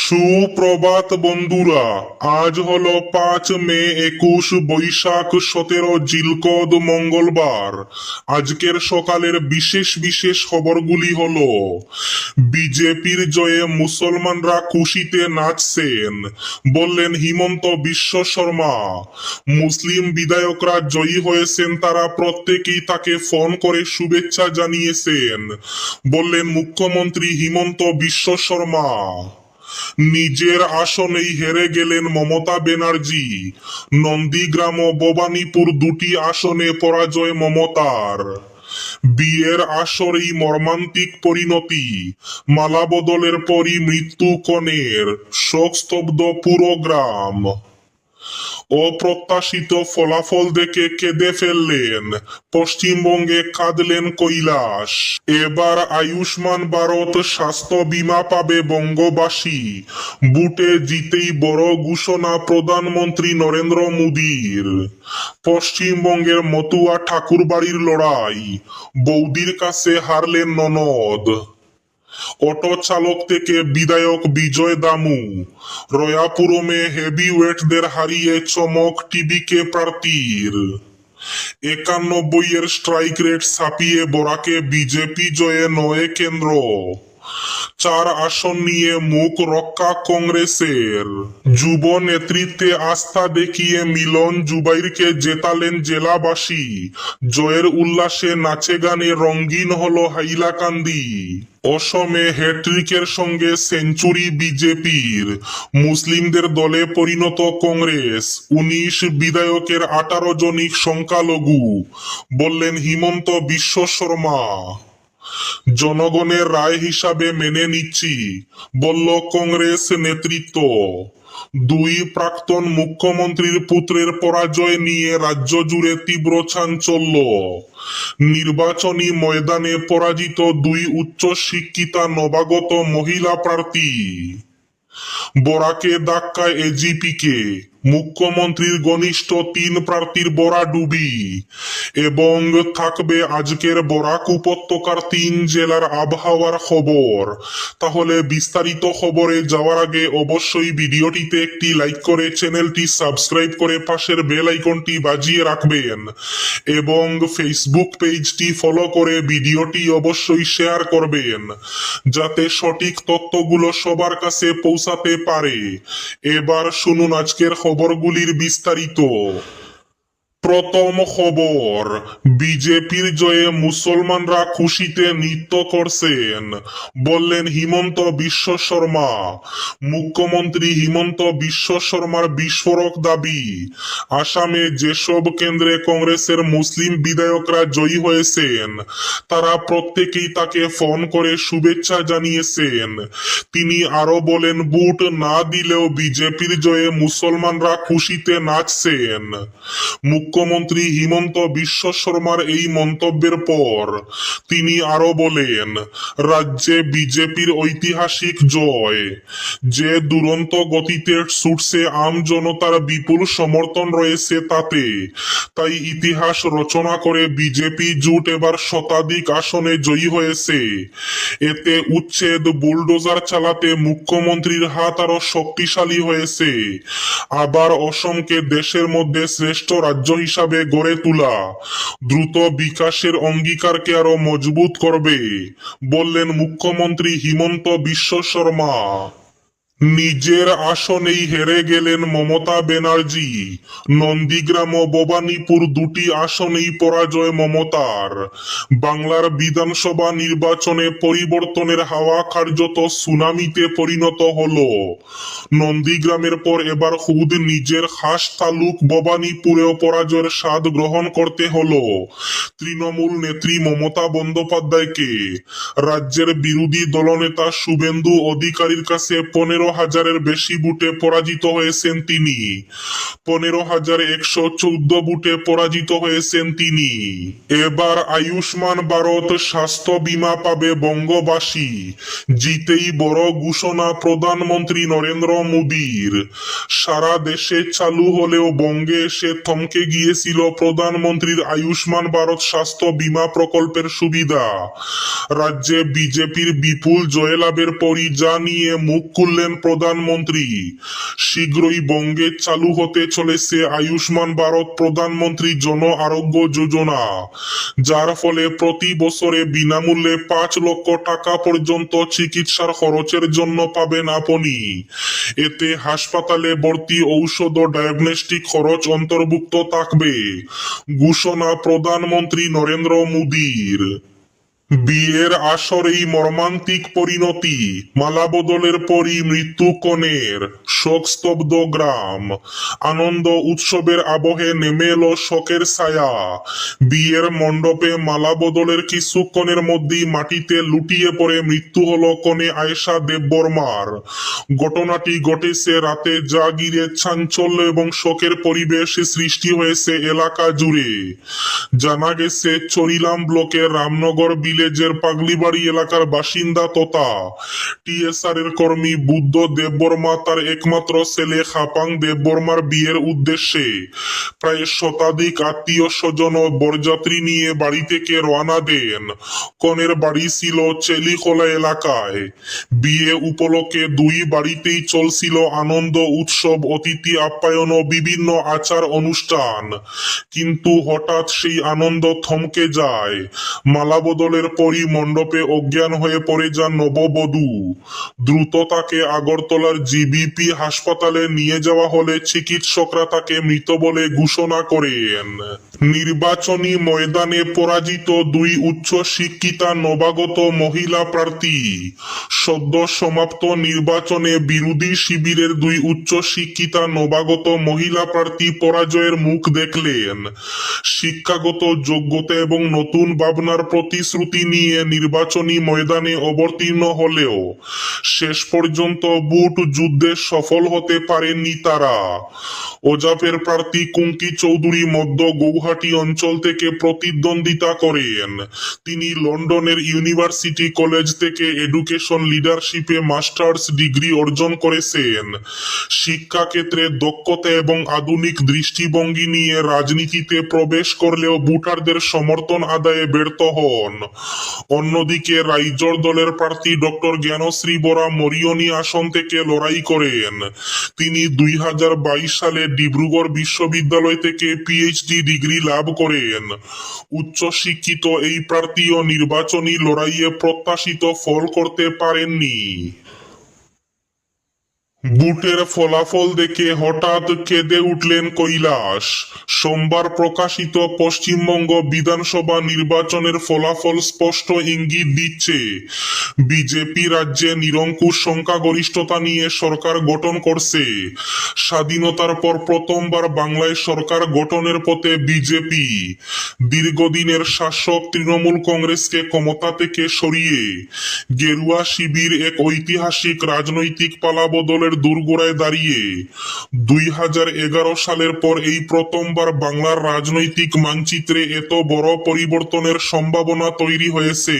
সুপ্রভাত বন্ধুরা। আজ হলো 5 মে, 21 বৈশাখ, 17 জিলকদ, মঙ্গলবার। আজকের সকালের বিশেষ বিশেষ খবরগুলি হলো: বিজেপির জয়ে মুসলমানরা খুশিতে নাচছেন, বললেন হিমন্ত বিশ্ব শর্মা। মুসলিম বিধায়করা জয়ী হয়েছেন, তারা প্রত্যেকেই তাকে ফোন করে শুভেচ্ছা জানিয়েছেন, বললেন মুখ্যমন্ত্রী হিমন্ত বিশ্ব শর্মা। নিজের আসনেই হেরে গেলেন মমতা ব্যানার্জি। নন্দীগ্রাম ও ভবানীপুর দুটি আসনে পরাজয় মমতার। বিয়ের আসরেই মর্মান্তিক পরিণতি, মালা বদলের পরই মৃত্যু কনের, শোকস্তব্ধ পুরো গ্রাম। অপ্রত্যাশিত ফলাফল দেখে কেঁদে ফেললেন, পশ্চিমবঙ্গে কাঁদলেন কৈলাস। এবার আয়ুষ্মান ভারত স্বাস্থ্য বীমা পাবে বঙ্গবাসী। বুটে জিতেই বড় ঘোষণা প্রধানমন্ত্রী নরেন্দ্র মোদীর। পশ্চিমবঙ্গের মতুয়া ঠাকুরবাড়ির লড়াই, বৌদির কাছে হারলেন ননদ। অটো চালক থেকে বিধায়ক বিজয় দামু। রয়াপুরমে হেভিওয়েটদের হারিয়ে চমক টিবিকে প্রার্থীর। 91 স্ট্রাইক রেট ছাপিয়ে বরাকে বিজেপি জয়ে 9 কেন্দ্র। 4 আসন নিয়ে মুখ রক্ষা কংগ্রেসের। যুব নেতৃত্বে আস্থা দেখিয়ে মিলন জুবাইরকে জেতালেন জেলাবাসী। জয়ের উল্লাসে নাচে গানে রঙিন হলো হাইলাকান্দি। অসমে হ্যাট্রিকের সঙ্গে সেঞ্চুরি বিজেপির। মুসলিমদের দলে পরিণত কংগ্রেস। 19 বিধায়কের 18 জনই সংখ্যালঘু, বললেন হিমন্ত বিশ্ব শর্মা। জনগণের রায় হিসাবে মেনে নিচ্ছি, বলল কংগ্রেস নেতৃত্ব। 2 প্রাক্তন মুখ্যমন্ত্রীর পুত্রের পরাজয় নিয়ে রাজ্য জুড়ে তীব্র চাঞ্চল্য। নির্বাচনী ময়দানে পরাজিত 2 উচ্চ শিক্ষিতা নবাগত মহিলা প্রার্থী। বরাকে ধাক্কায় এজিপিকে, মুখ্যমন্ত্রীর ঘনিষ্ঠ 3 প্রার্থীর ভরাডুবি। এবং থাকবে আজকের বরাক উপত্যকার 3 জেলার আবহাওয়ার খবর। তাহলে বিস্তারিত খবরে যাওয়ার আগে অবশ্যই ভিডিওটিতে একটি লাইক করে চ্যানেলটি সাবস্ক্রাইব করে পাশের বেল আইকনটি বাজিয়ে রাখবেন, এবং ফেসবুক পেজটি ফলো করে ভিডিওটি অবশ্যই শেয়ার করবেন, যাতে সঠিক তথ্যগুলো সবার কাছে পৌঁছাতে পারে। এবার শুনুন আজকের খবরগুলির বিস্তারিত। প্রথম খবর, বিজেপির জয়ে মুসলমানরা খুশিতে নৃত্য করছেন, বললেন হিমন্ত বিশ্ব শর্মা। মুখ্যমন্ত্রী হিমন্ত বিশ্ব শর্মার বিস্ফোরক দাবি, আসামে যেসব কেন্দ্রে কংগ্রেসের মুসলিম বিধায়করা জয়ী হয়েছেন, তারা প্রত্যেকেই তাকে ফোন করে শুভেচ্ছা জানিয়েছেন। তিনি আরো বলেন, ভোট না দিলেও বিজেপির জয়ে মুসলমানরা খুশিতে নাচছেন। মুখ্যমন্ত্রী হিমন্ত বিশ্ব শর্মার এই মন্তব্যের পর তিনি আরো বলেন, রাজ্যে বিজেপির ঐতিহাসিক জয়, যে দুরন্ত গতিতে ছুটছে, আম জনতার বিপুল সমর্থন রয়েছে তাতে। তাই ইতিহাস রচনা করে বিজেপি জোট এবার শতাধিক আসনে জয়ী হয়েছে। এতে উচ্ছেদ বুলডোজার চালাতে মুখ্যমন্ত্রীর হাত আরো শক্তিশালী হয়েছে। আবার অসমকে দেশের মধ্যে শ্রেষ্ঠ রাজ্য হিসাবে গড়ে তোলা দ্রুত বিকাশের অঙ্গীকারকে আরো মজবুত করবে, বললেন মুখ্যমন্ত্রী হিমন্ত বিশ্ব শর্মা। নিজের আসনেই হেরে গেলেন মমতা ব্যানার্জি। নন্দীগ্রাম ও ভবানীপুর দুটি আসনেই পরাজয় মমতার। বাংলার বিধানসভা নির্বাচনে পরিবর্তনের হাওয়া কার্যত সুনামিতে পরিণত হলো। নন্দীগ্রামের পর এবার খুদ নিজের খাস তালুক ভবানীপুরেও পরাজয়ের স্বাদ গ্রহণ করতে হলো তৃণমূল নেত্রী মমতা বন্দ্যোপাধ্যায়কে। রাজ্যের বিরোধী দলনেতা শুভেন্দু অধিকারীর কাছে 15,000-এর বেশি বুটে পরাজিত হয়েছেন তিনি। 15,114 বুটে পরাজিত হয়েছেন তিনি। এবার আয়ুষ্মান ভারত স্বাস্থ্য বীমা পাবে বঙ্গবাসী। জিতেই বড় ঘোষণা প্রধানমন্ত্রী নরেন্দ্র মোদীর। সারা দেশে চালু হলেও বঙ্গে এসে থমকে গিয়েছিল প্রধানমন্ত্রীর আয়ুষ্মান ভারত স্বাস্থ্য বীমা প্রকল্পের সুবিধা। রাজ্যে বিজেপির বিপুল জয়লাভের পরই যা নিয়ে মুখ খুললেন বললেন প্রধানমন্ত্রী। শীঘ্রই বঙ্গে চালু হতে চলেছে আয়ুষ্মান ভারত প্রধানমন্ত্রী জন আরোগ্য যোজনা, যার ফলে প্রতি বছরে বিনামূল্যে 5 লক্ষ টাকা পর্যন্ত চিকিৎসার খরচের জন্য পাবেন আপনি। এতে হাসপাতালে ভর্তি, ঔষধ ও ডায়াগনস্টিক খরচ অন্তর্ভুক্ত থাকবে। ঘোষণা প্রধানমন্ত্রী নরেন্দ্র মোদীর। বিয়ের আসরেই মর্মান্তিক পরিণতি, মালা বদলের পরই মৃত্যু কনের, শোকস্তব্ধ গ্রাম। আনন্দ উৎসবের আবহে নেমে এলো শোকের ছায়া। বিয়ের মণ্ডপে মালা বদলের কিছুক্ষণের মধ্যেই মাটিতে লুটিয়ে পড়ে মৃত্যু হলো কনে আয়েশা দেববর্মার। ঘটনাটি ঘটেছে রাতে, যা ঘিরে চাঞ্চল্য এবং শোকের পরিবেশ সৃষ্টি হয়েছে এলাকা জুড়ে। জানা গেছে, চরিলাম ব্লকের রামনগর ভিলেজের পাগলিবাড়ি এলাকার বাসিন্দা তথা টিএসআর এর কর্মী বুদ্ধ দেববর্মা তার একমাত্র ছেলে খাপাং দেববর্মার বিয়ের উদ্দেশ্যে প্রায় শতাধিক আত্মীয় স্বজন ও বরযাত্রী নিয়ে বাড়ি থেকে রওনা দেন। কনের বাড়ি ছিল চেলিখোলা এলাকায়। বিয়ে উপলক্ষে দুই বাড়িতেই চলছিল আনন্দ উৎসব, অতিথি আপ্যায়ন ও বিভিন্ন আচার অনুষ্ঠান। কিন্তু হঠাৎ সেই আনন্দ থমকে যায়। মালা বদলের পরই মণ্ডপে অজ্ঞান হয়ে পড়ে যান নববধূ। দ্রুত তাকে আগরতলার জিবিপি হাসপাতালে নিয়ে যাওয়া হলে চিকিৎসকরা তাকে মৃত বলে ঘোষণা করেন। নির্বাচনী ময়দানে পরাজিত দুই উচ্চ শিক্ষিতা নবাগত মহিলা প্রার্থী। সদ্য সমাপ্ত নির্বাচনে বিরোধী শিবিরের দুই উচ্চ শিক্ষিতা নবাগত মহিলা প্রার্থী পরাজয়ের মুখ দেখলেন। শিক্ষাগত যোগ্যতা এবং নতুন ভাবনার প্রতিশ্রুতি নিয়ে নির্বাচনী ময়দানে অবতীর্ণ হলেও শেষ পর্যন্ত ভোট যুদ্ধে সফল হতে পারেননি তারা। ওজাপের প্রার্থী কুঙ্কি চৌধুরী মধ্য গৌহাটি অঞ্চল থেকে প্রতিদ্বন্দ্বিতা করেন। তিনি লন্ডনের ইউনিভার্সিটি কলেজ থেকে এডুকেশন লিডারশিপে মাস্টার্স ডিগ্রি অর্জন করেছেন। শিক্ষাক্ষেত্রে দক্ষতা এবং আধুনিক দৃষ্টিভঙ্গি নিয়ে রাজনীতিতে প্রবেশ করলেও ভোটারদের সমর্থন আদায়ে ব্যর্থ হন। অন্যদিকে রাইজর দলের প্রার্থী ডক্টর জ্ঞানশ্রী বরা মরিয়নি আসন থেকে লড়াই করেন। তিনি 2022 সালে ডিব্রুগড় বিশ্ববিদ্যালয় থেকে পিএইচডি ডিগ্রি লাভ করেন। উচ্চশিক্ষিত এই প্রার্থীও নির্বাচনী লড়াইয়ে প্রত্যাশিত ফল করতে পারেননি। ভোটের ফলাফল দেখে হঠাৎ কেঁদে উঠলেন কৈলাস। সোমবার প্রকাশিত পশ্চিমবঙ্গ বিধানসভা নির্বাচনের ফলাফল স্পষ্ট ইঙ্গিত দিচ্ছে, বিজেপি রাজ্যে নিরঙ্কুশ সংখ্যাগরিষ্ঠতা নিয়ে সরকার গঠন করছে। স্বাধীনতার পর প্রথমবার বাংলায় সরকার গঠনের পথে বিজেপি। দীর্ঘদিনের শাসক তৃণমূল কংগ্রেসকে ক্ষমতা থেকে সরিয়ে গেরুয়া শিবির এক ঐতিহাসিক রাজনৈতিক পালাবদলের দোরগোড়ায় দাঁড়িয়ে 2011 সালের পর এই প্রথমবার বাংলার রাজনৈতিক মানচিত্রে এত বড় পরিবর্তনের সম্ভাবনা তৈরি হয়েছে,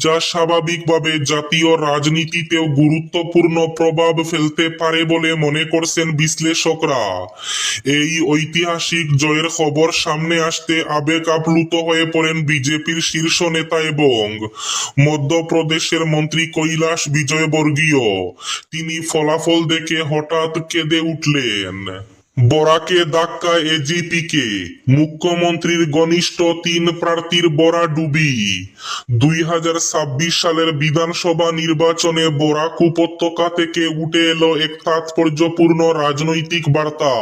যা স্বাভাবিকভাবে জাতীয় রাজনীতিতেও গুরুত্বপূর্ণ প্রভাব ফেলতে পারে বলে মনে করছেন বিশ্লেষকরা। এই ঐতিহাসিক জয়ের খবর সামনে আসতে আবেগ আপ্লুত হয়ে পড়েন বিজেপির শীর্ষ নেতা এবং মধ্যপ্রদেশের মন্ত্রী কৈলাস বিজয়বর্গীয়। তিনি ফলাফল দেখে হঠাৎ কেঁদে উঠলেন। বরাকে ধাক্কা এজিপিকে, মুখ্যমন্ত্রীর ঘনিষ্ঠ 3 প্রার্থীর ভরাডুবি। 2026 সালের বিধানসভা নির্বাচনে বরাক উপত্যকা থেকে উঠে এলো এক তাৎপর্যপূর্ণ রাজনৈতিক বার্তা।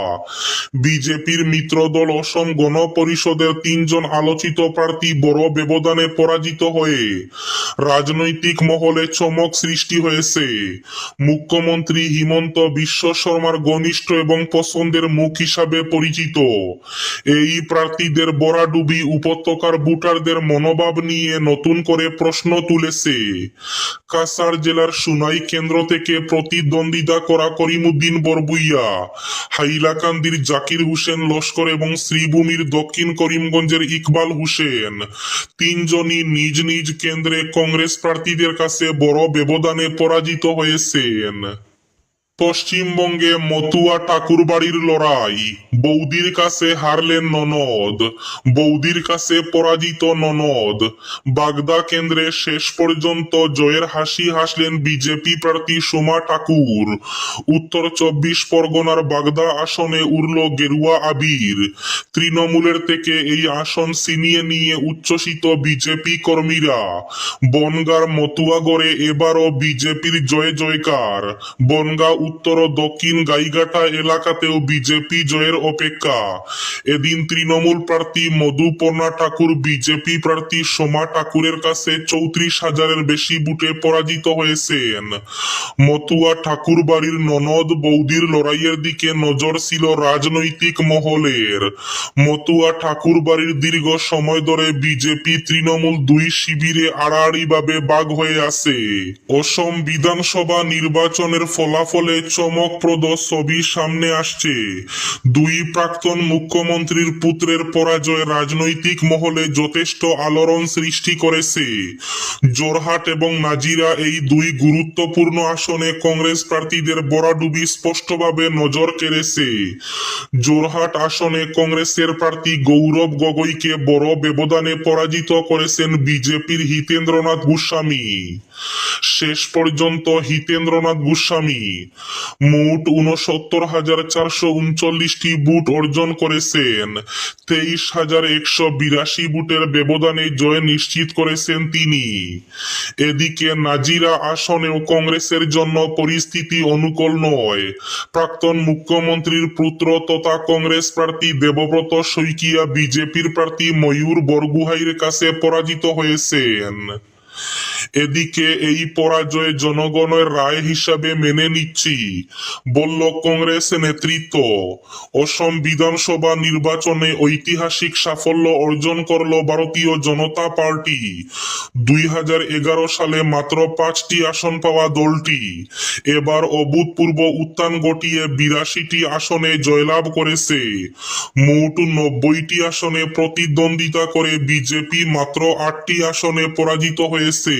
বিজেপির মিত্রদল অসম গণ পরিষদের 3 জন আলোচিত প্রার্থী বড় ব্যবধানে পরাজিত হয়ে রাজনৈতিক মহলে চমক সৃষ্টি হয়েছে। মুখ্যমন্ত্রী হিমন্ত বিশ্ব শর্মার ঘনিষ্ঠ এবং পছন্দের মুখ হিসাবে পরিচিত এই প্রার্থীদের ভরাডুবি উপত্যকার ভোটারদের মনোভাব নিয়ে নতুন করে প্রশ্ন তুলেছে। কাছাড় জেলার সুনাই কেন্দ্র থেকে প্রতিদ্বন্দ্বিতা করা করিমউদ্দিন বরভুইয়া, হাইলাকান্দির জাকির হোসেন লস্কর এবং শ্রীভূমির দক্ষিণ করিমগঞ্জের ইকবাল হোসেন 3 জনই নিজ নিজ কেন্দ্রে কংগ্রেস প্রার্থীদের কাছে বড় ব্যবধানে পরাজিত হয়েছেন। পশ্চিমবঙ্গে মতুয়া ঠাকুরবাড়ির লড়াই, বৌদির কাছে হারলেন ননদ, বৌদির কাছে পরাজিত ননদ। বাগদা কেন্দ্রে শেষ পর্যন্ত জয়ের হাসি হাসলেন বিজেপি প্রার্থী সোমা ঠাকুর। উত্তর 24 পরগনার বাগদা আসনে উড়ল গেরুয়া আবির। তৃণমূলের থেকে এই আসন ছিনিয়ে নিয়ে উচ্ছ্বসিত বিজেপি কর্মীরা। বনগাঁর মতুয়াগড়ে এবারও বিজেপির জয় জয়কার। বনগাঁ উত্তর ও দক্ষিণ গাইঘাটা এলাকাতেও বিজেপি জয়ের অপেক্ষা। এদিন তৃণমূল প্রার্থী মধুপর্ণা ঠাকুর বিজেপি প্রার্থী সোমা ঠাকুরের কাছে 34,000-এর বেশি ভোটে পরাজিত হয়েছেন। মতুয়া ঠাকুর বাড়ির ননদ বৌদির লড়াইয়ের দিকে নজর ছিল রাজনৈতিক মহলের। মতুয়া ঠাকুর বাড়ির দীর্ঘ সময় ধরে বিজেপি তৃণমূল দুই শিবিরে আড়াআড়ি ভাবে ভাগ হয়ে আছে। অসম বিধানসভা নির্বাচনের ফলাফলে চমকপ্রদ ছবি সামনে আসছে। দুই প্রাক্তন মুখ্যমন্ত্রীর পুত্রের পরাজয় রাজনৈতিক মহলে যথেষ্ট আলোড়ন সৃষ্টি করেছে। জোরহাট এবং নাজিরা এই দুই গুরুত্বপূর্ণ আসনে কংগ্রেস প্রার্থীদের ভরাডুবি স্পষ্টভাবে নজর কেড়েছে। জোরহাট আসনে কংগ্রেসের প্রার্থী গৌরব গগৈকে বড় ব্যবধানে পরাজিত করেছেন বিজেপির হিতেন্দ্রনাথ গোস্বামী। শেষ পর্যন্ত হিতেন্দ্রনাথ গোস্বামী মোট 69,439টি ভোট অর্জন করেছেন। 23,182 ভোটের ব্যবধানে জয় নিশ্চিত করেছেন তিনি। এদিকে নাজিরা আসনেও কংগ্রেসের জন্য পরিস্থিতি অনুকূল নয়। প্রাক্তন মুখ্যমন্ত্রীর পুত্র তথা কংগ্রেস প্রার্থী দেবব্রত শইকিয়া বিজেপির প্রার্থী ময়ূর বরগুহাইয়ের কাছে পরাজিত হয়েছেন। এদিকে এই পরাজয় জনগণের রায় হিসাবে মেনে নিচ্ছি বলল কংগ্রেস নেতৃত্ব। অসম বিধানসভা নির্বাচনে ঐতিহাসিক সাফল্য অর্জন করল ভারতীয় জনতা পার্টি। 2011 সালে মাত্র 5টি আসন পাওয়া দলটি এবার অভূতপূর্ব উত্থান ঘটিয়ে 82টি আসনে জয়লাভ করেছে। মোট 90টি আসনে প্রতিদ্বন্দ্বিতা করে বিজেপি মাত্র 8টি আসনে পরাজিত হয়েছে।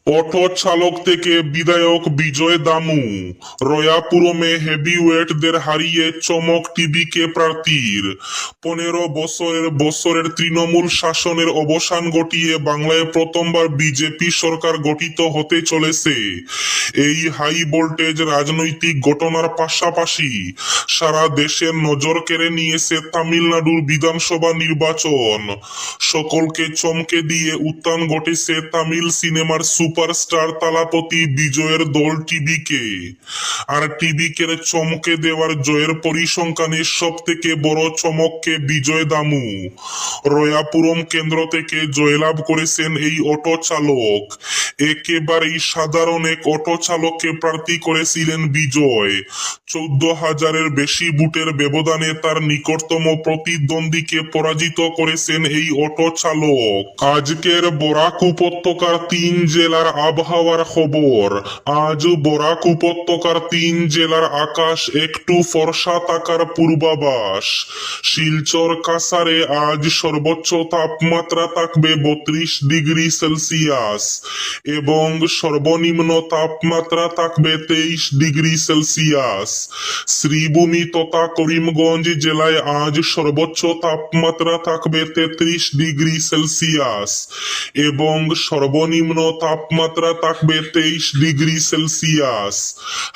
অটো চালক থেকে বিধায়ক বিজয় দামু, রয়াপুরমে হেভিওয়েটদের হারিয়ে চমক টিভিকে প্রার্থীর। 15 বছরের তৃণমূল শাসনের অবসান ঘটিয়ে বাংলায় প্রথমবার বিজেপি সরকার গঠিত হতে চলেছে। এই হাই ভোল্টেজ রাজনৈতিক ঘটনার পাশাপাশি সারা দেশের নজর কেড়ে নিয়েছে তামিলনাড়ুর বিধানসভা নির্বাচন। সকলকে চমকে দিয়ে উত্থান ঘটেছে তামিল সিনেমার সুপারস্টার তালাপতি বিজয়ের দল টিভিকে। আর টিভিকে চমকে দেওয়ার জয়ের পরিসংখ্যানে সব থেকে বড় চমককে বিজয় দামু। রয়াপুরম কেন্দ্র থেকে জয়লাভ করেছেন এই অটো চালক। একেবারেই সাধারণ এক অটো চালককে প্রার্থী করেছিলেন বিজয়। 14,000-এর বেশি ভোটের ব্যবধানে তার নিকটতম প্রতিদ্বন্দ্বীকে পরাজিত করেছেন এই অটো চালক। আজকের বরাক উপত্যকার 3 জেলার আবহাওয়ার খবর। আজ বরাক উপত্যকার 3 জেলার আকাশ একটু ফর্সা থাকার পূর্বাভাস। শিলচর কাছাড়ে আজ সর্বোচ্চ তাপমাত্রা থাকবে 32 ডিগ্রি সেলসিয়াস এবং সর্বনিম্ন তাপমাত্রা থাকবে 23 ডিগ্রি সেলসিয়াস। শ্রীভূমি তথা করিমগঞ্জ জেলায় আজ সর্বোচ্চ তাপমাত্রা থাকবে 33 ডিগ্রি সেলসিয়াস এবং সর্বনিম্ন তাপমাত্রা থাকবে 23 ডিগ্রি সেলসিয়াস।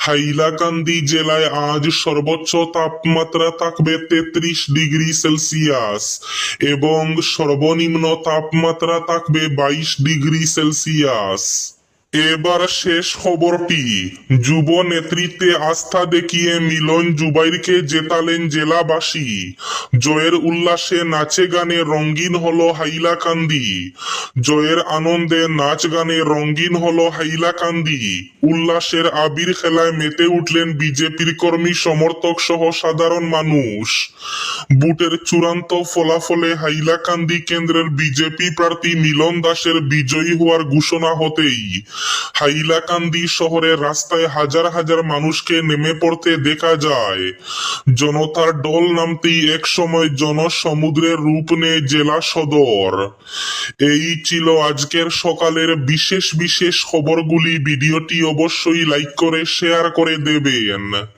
হাইলাকান্দি জেলায় আজ সর্বোচ্চ তাপমাত্রা থাকবে 33 ডিগ্রি সেলসিয়াস এবং সর্বনিম্ন তাপমাত্রা থাকবে 22 ডিগ্রি সেলসিয়াস। এবার শেষ খবরটি। যুব নেতৃত্বে আস্থা দেখিয়ে মিলন জুবাইরকে জেতালেন জেলাবাসী। জয়ের উল্লাসে নাচে গানে রঙিন হলো হাইলাকান্দি। জয়ের আনন্দে নাচ গানে রঙিন হলো হাইলাকান্দি। উল্লাসের আবির খেলায় মেতে উঠলেন বিজেপির কর্মী সমর্থক সহ সাধারণ মানুষ। বুটের চূড়ান্ত ফলাফলে হাইলাকান্দি কেন্দ্রের বিজেপি প্রার্থী মিলন দাসের বিজয়ী হওয়ার ঘোষণা হতেই হাইলাকান্দি শহরের রাস্তায় হাজার হাজার মানুষকে নেমে পড়তে দেখা যায়। জনতার ঢল নামতেই এক সময় জনসমুদ্রের রূপ নেয় জেলা সদর। এই ছিল আজকের সকালের বিশেষ বিশেষ খবরগুলি। ভিডিওটি অবশ্যই লাইক করে শেয়ার করে দেবেন।